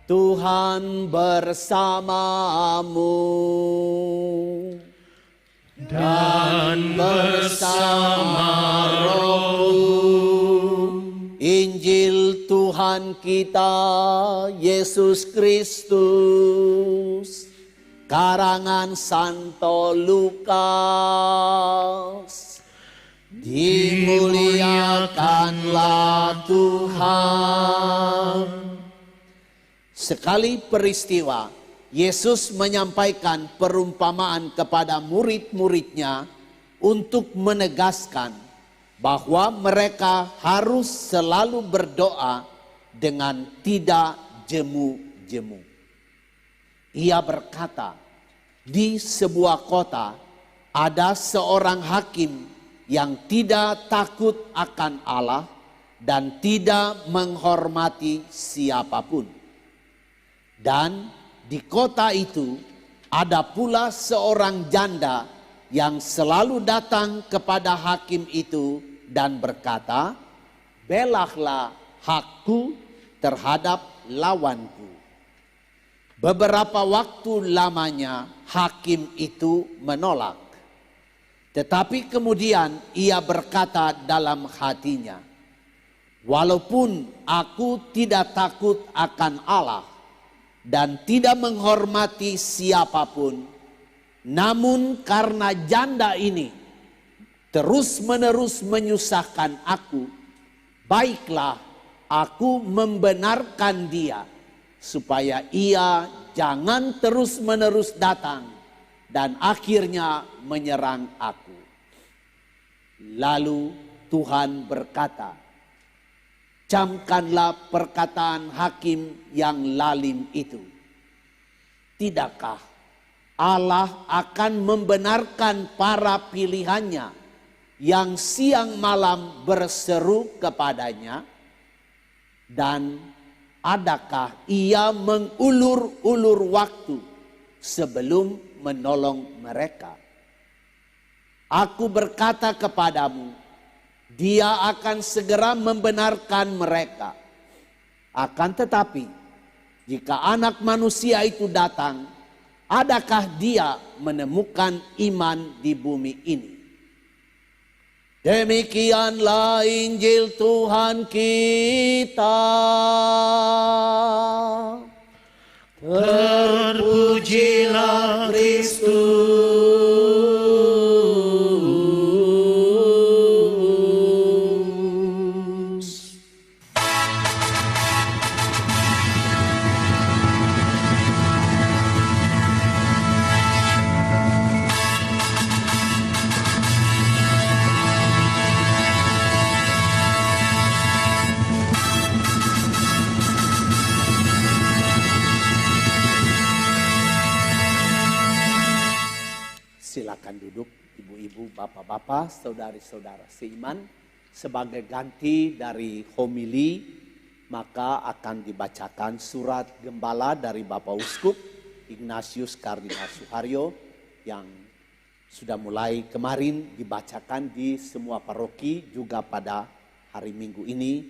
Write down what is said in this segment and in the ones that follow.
Tuhan bersamamu dan bersama rohmu. Injil Tuhan kita Yesus Kristus karangan Santo Lukas. Dimuliakanlah Tuhan. Sekali peristiwa, Yesus menyampaikan perumpamaan kepada murid-muridnya untuk menegaskan bahwa mereka harus selalu berdoa dengan tidak jemu-jemu. Ia berkata, di sebuah kota ada seorang hakim yang tidak takut akan Allah dan tidak menghormati siapapun. Dan di kota itu ada pula seorang janda yang selalu datang kepada hakim itu dan berkata, "Belahlah hakku terhadap lawanku." Beberapa waktu lamanya hakim itu menolak. Tetapi kemudian ia berkata dalam hatinya, "Walaupun aku tidak takut akan Allah dan tidak menghormati siapapun, namun karena janda ini terus-menerus menyusahkan aku, baiklah aku membenarkan dia supaya ia jangan terus-menerus datang dan akhirnya menyerang aku." Lalu Tuhan berkata, "Camkanlah perkataan hakim yang lalim itu. Tidakkah Allah akan membenarkan para pilihannya yang siang malam berseru kepadanya? Dan adakah ia mengulur-ulur waktu sebelum menolong mereka? Aku berkata kepadamu, dia akan segera membenarkan mereka. Akan tetapi, jika Anak Manusia itu datang, adakah dia menemukan iman di bumi ini?" Demikianlah Injil Tuhan kita. Terpujilah Kristus. Silakan duduk ibu-ibu, bapak-bapak, saudari-saudara seiman. Sebagai ganti dari homili, maka akan dibacakan surat gembala dari Bapak Uskup Ignatius Kardinal Suharyo yang sudah mulai kemarin dibacakan di semua paroki, juga pada hari Minggu ini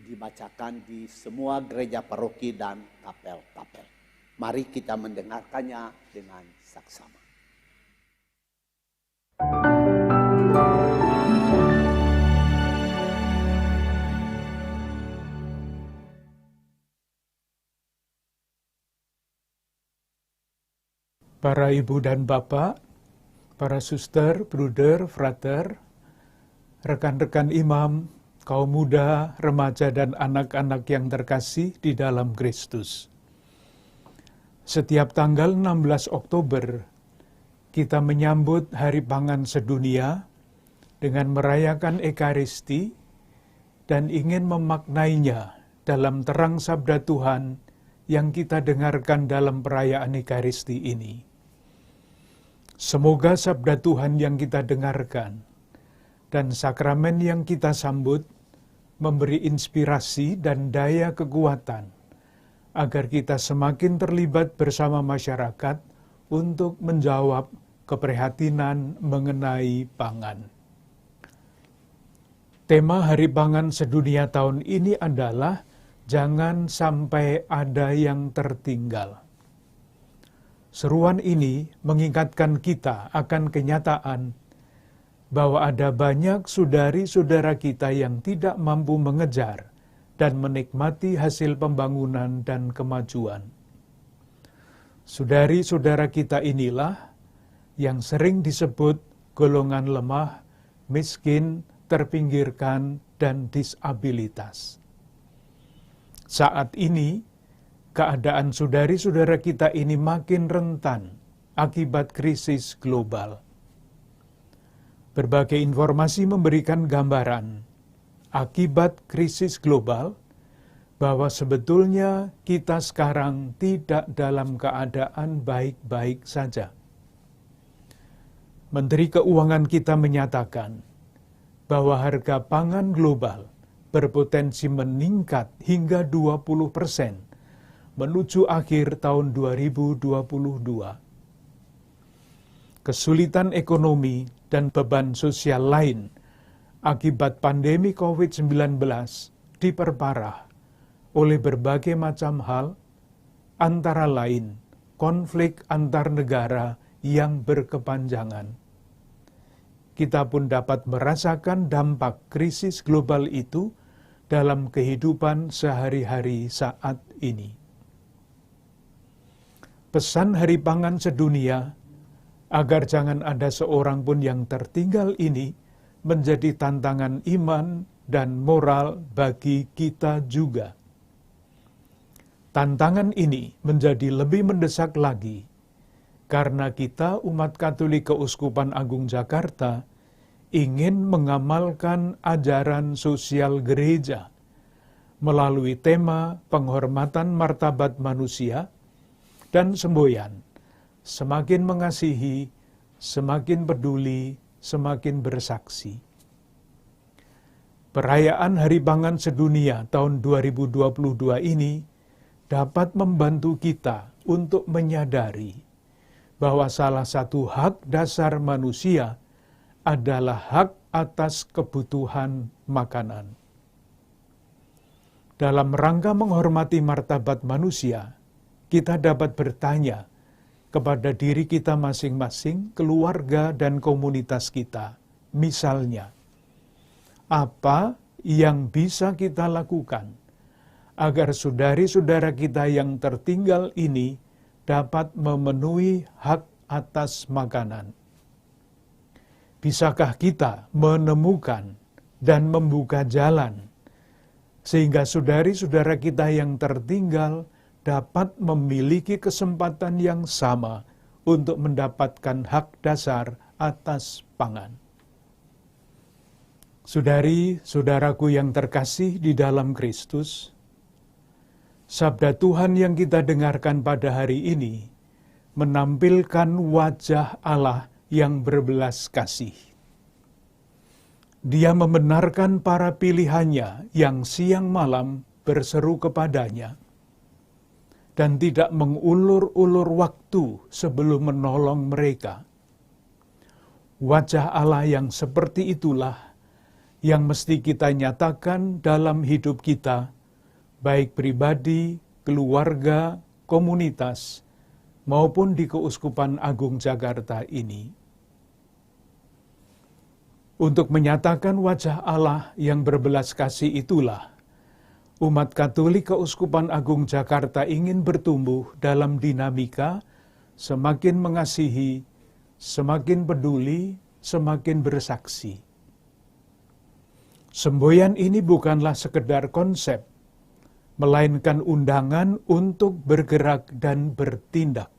dibacakan di semua gereja paroki dan kapel-kapel. Mari kita mendengarkannya dengan saksama. Para ibu dan bapak, para suster, bruder, frater, rekan-rekan imam, kaum muda, remaja, dan anak-anak yang terkasih di dalam Kristus. Setiap tanggal 16 Oktober, kita menyambut Hari Pangan Sedunia dengan merayakan Ekaristi dan ingin memaknainya dalam terang sabda Tuhan yang kita dengarkan dalam perayaan Ekaristi ini. Semoga sabda Tuhan yang kita dengarkan dan sakramen yang kita sambut memberi inspirasi dan daya kekuatan agar kita semakin terlibat bersama masyarakat untuk menjawab keprihatinan mengenai pangan. Tema Hari Pangan Sedunia tahun ini adalah jangan sampai ada yang tertinggal. Seruan ini mengingatkan kita akan kenyataan bahwa ada banyak saudari-saudara kita yang tidak mampu mengejar dan menikmati hasil pembangunan dan kemajuan. Saudari-saudara kita inilah yang sering disebut golongan lemah, miskin, terpinggirkan, dan disabilitas. Saat ini, keadaan saudari-saudara kita ini makin rentan akibat krisis global. Berbagai informasi memberikan gambaran akibat krisis global bahwa sebetulnya kita sekarang tidak dalam keadaan baik-baik saja. Menteri Keuangan kita menyatakan bahwa harga pangan global berpotensi meningkat hingga 20% menuju akhir tahun 2022. Kesulitan ekonomi dan beban sosial lain akibat pandemi COVID-19 diperparah oleh berbagai macam hal, antara lain konflik antar negara yang berkepanjangan. Kita pun dapat merasakan dampak krisis global itu dalam kehidupan sehari-hari saat ini. Pesan Hari Pangan Sedunia agar jangan ada seorang pun yang tertinggal ini menjadi tantangan iman dan moral bagi kita juga. Tantangan ini menjadi lebih mendesak lagi karena kita umat Katolik Keuskupan Agung Jakarta ingin mengamalkan ajaran sosial gereja melalui tema penghormatan martabat manusia dan semboyan, semakin mengasihi, semakin peduli, semakin bersaksi. Perayaan Hari Pangan Sedunia tahun 2022 ini dapat membantu kita untuk menyadari bahwa salah satu hak dasar manusia adalah hak atas kebutuhan makanan. Dalam rangka menghormati martabat manusia, kita dapat bertanya kepada diri kita masing-masing, keluarga dan komunitas kita. Misalnya, apa yang bisa kita lakukan agar saudari-saudara kita yang tertinggal ini dapat memenuhi hak atas makanan? Bisakah kita menemukan dan membuka jalan sehingga saudari-saudara kita yang tertinggal dapat memiliki kesempatan yang sama untuk mendapatkan hak dasar atas pangan? Saudari-saudaraku yang terkasih di dalam Kristus, sabda Tuhan yang kita dengarkan pada hari ini menampilkan wajah Allah yang berbelas kasih. Dia membenarkan para pilihannya yang siang malam berseru kepadanya dan tidak mengulur-ulur waktu sebelum menolong mereka. Wajah Allah yang seperti itulah yang mesti kita nyatakan dalam hidup kita, baik pribadi, keluarga, komunitas, maupun di Keuskupan Agung Jakarta ini. Untuk menyatakan wajah Allah yang berbelas kasih itulah, umat Katolik Keuskupan Agung Jakarta ingin bertumbuh dalam dinamika semakin mengasihi, semakin peduli, semakin bersaksi. Semboyan ini bukanlah sekedar konsep, melainkan undangan untuk bergerak dan bertindak.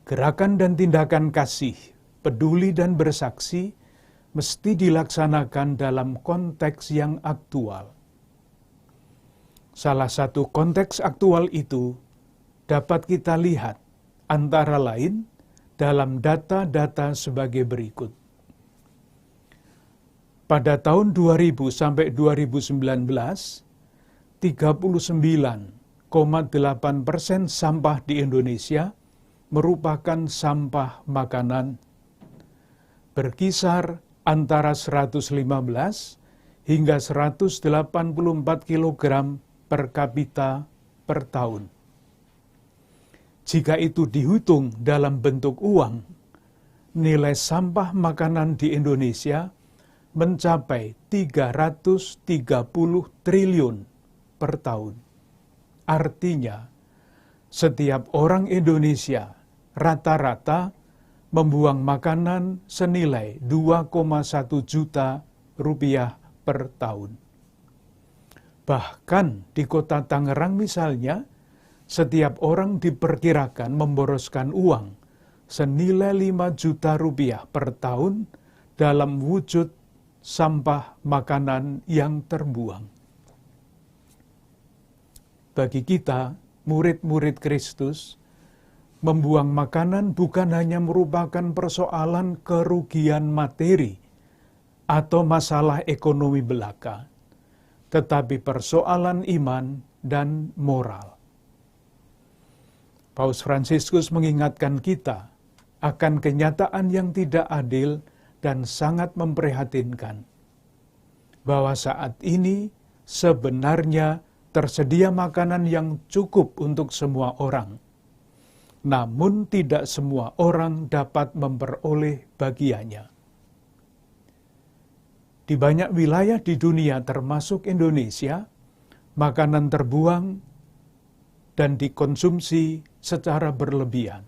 Gerakan dan tindakan kasih, peduli dan bersaksi mesti dilaksanakan dalam konteks yang aktual. Salah satu konteks aktual itu dapat kita lihat antara lain dalam data-data sebagai berikut. Pada tahun 2000 sampai 2019, 39,8% sampah di Indonesia merupakan sampah makanan, berkisar antara 115 hingga 184 kg per kapita per tahun. Jika itu dihitung dalam bentuk uang, nilai sampah makanan di Indonesia mencapai 330 triliun per tahun. Artinya, setiap orang Indonesia rata-rata membuang makanan senilai 2,1 juta rupiah per tahun. Bahkan di kota Tangerang misalnya, setiap orang diperkirakan memboroskan uang senilai 5 juta rupiah per tahun dalam wujud sampah makanan yang terbuang. Bagi kita, murid-murid Kristus, membuang makanan bukan hanya merupakan persoalan kerugian materi atau masalah ekonomi belaka, tetapi persoalan iman dan moral. Paus Fransiskus mengingatkan kita akan kenyataan yang tidak adil dan sangat memprihatinkan, bahwa saat ini sebenarnya tersedia makanan yang cukup untuk semua orang, namun tidak semua orang dapat memperoleh bagiannya. Di banyak wilayah di dunia termasuk Indonesia, makanan terbuang dan dikonsumsi secara berlebihan.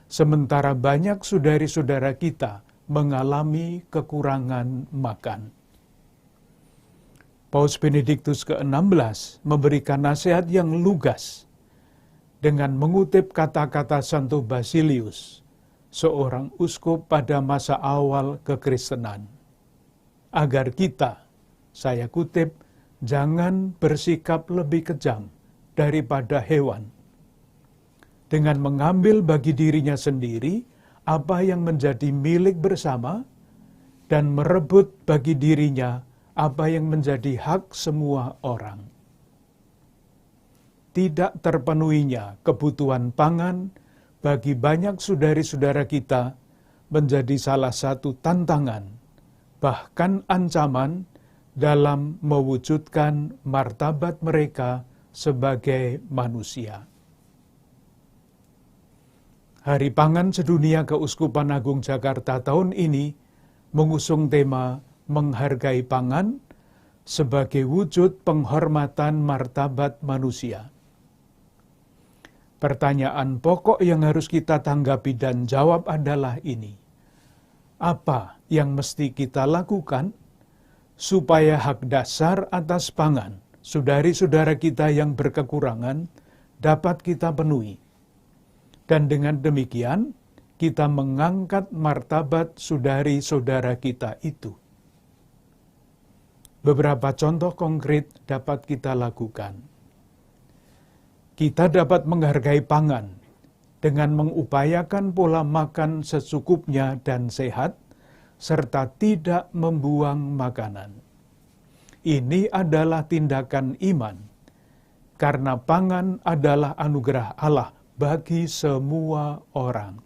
Sementara banyak saudari-saudara kita mengalami kekurangan makan. Paus Benediktus ke-16 memberikan nasihat yang lugas dengan mengutip kata-kata Santo Basilius, seorang uskup pada masa awal kekristenan. Agar kita, saya kutip, jangan bersikap lebih kejam daripada hewan, dengan mengambil bagi dirinya sendiri apa yang menjadi milik bersama dan merebut bagi dirinya apa yang menjadi hak semua orang. Tidak terpenuhinya kebutuhan pangan bagi banyak saudari-saudara kita menjadi salah satu tantangan, bahkan ancaman dalam mewujudkan martabat mereka sebagai manusia. Hari Pangan Sedunia Keuskupan Agung Jakarta tahun ini mengusung tema menghargai pangan sebagai wujud penghormatan martabat manusia. Pertanyaan pokok yang harus kita tanggapi dan jawab adalah ini. Apa yang mesti kita lakukan supaya hak dasar atas pangan saudari-saudara kita yang berkekurangan dapat kita penuhi? Dan dengan demikian, kita mengangkat martabat saudari-saudara kita itu. Beberapa contoh konkret dapat kita lakukan. Kita dapat menghargai pangan dengan mengupayakan pola makan secukupnya dan sehat, serta tidak membuang makanan. Ini adalah tindakan iman, karena pangan adalah anugerah Allah bagi semua orang.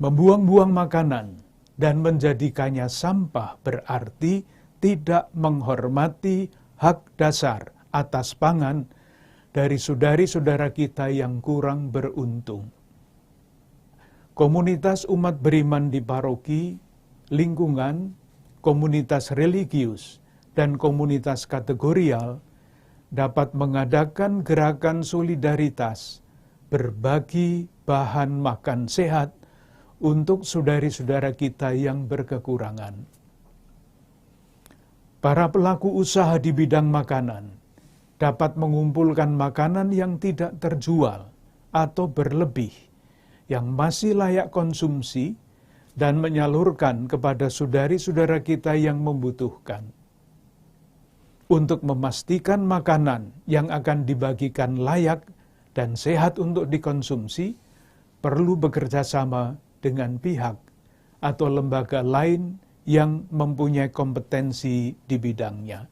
Membuang-buang makanan dan menjadikannya sampah berarti tidak menghormati hak dasar atas pangan dari saudari-saudara kita yang kurang beruntung. Komunitas umat beriman di paroki, lingkungan, komunitas religius, dan komunitas kategorial dapat mengadakan gerakan solidaritas, berbagi bahan makan sehat untuk saudari-saudara kita yang berkekurangan. Para pelaku usaha di bidang makanan dapat mengumpulkan makanan yang tidak terjual atau berlebih, yang masih layak konsumsi, dan menyalurkan kepada saudari-saudara kita yang membutuhkan. Untuk memastikan makanan yang akan dibagikan layak dan sehat untuk dikonsumsi, perlu bekerja sama dengan pihak atau lembaga lain yang mempunyai kompetensi di bidangnya.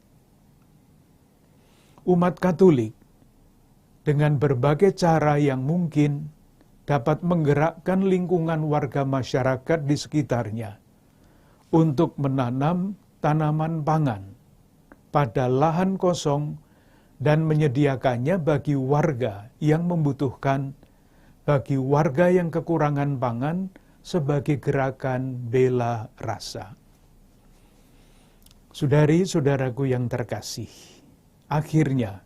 Umat Katolik dengan berbagai cara yang mungkin dapat menggerakkan lingkungan warga masyarakat di sekitarnya untuk menanam tanaman pangan pada lahan kosong dan menyediakannya bagi warga yang membutuhkan, bagi warga yang kekurangan pangan sebagai gerakan bela rasa. Saudari-saudaraku yang terkasih, akhirnya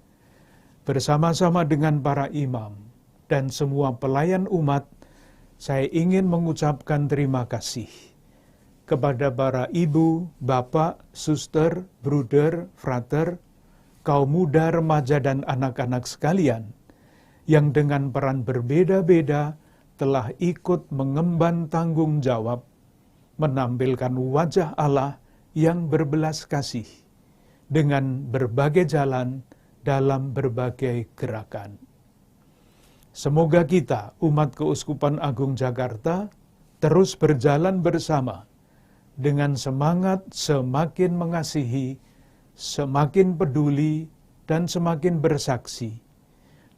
bersama-sama dengan para imam dan semua pelayan umat, saya ingin mengucapkan terima kasih kepada para ibu, bapak, suster, bruder, frater, kaum muda, remaja, dan anak-anak sekalian yang dengan peran berbeda-beda telah ikut mengemban tanggung jawab menampilkan wajah Allah yang berbelas kasih dengan berbagai jalan dalam berbagai gerakan. Semoga kita, umat Keuskupan Agung Jakarta, terus berjalan bersama dengan semangat semakin mengasihi, semakin peduli, dan semakin bersaksi,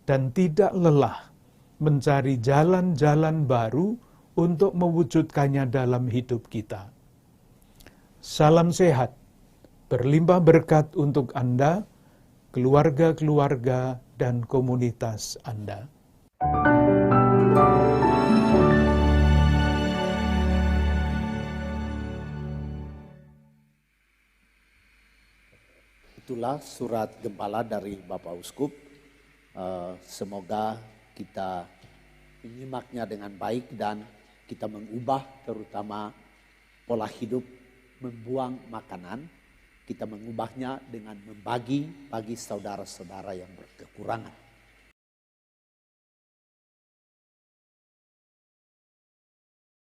dan tidak lelah mencari jalan-jalan baru untuk mewujudkannya dalam hidup kita. Salam sehat, berlimpah berkat untuk Anda, keluarga-keluarga, dan komunitas Anda. Itulah surat gembala dari Bapak Uskup. Semoga kita menyimaknya dengan baik dan kita mengubah terutama pola hidup membuang makanan. Kita mengubahnya dengan membagi bagi saudara-saudara yang berkekurangan.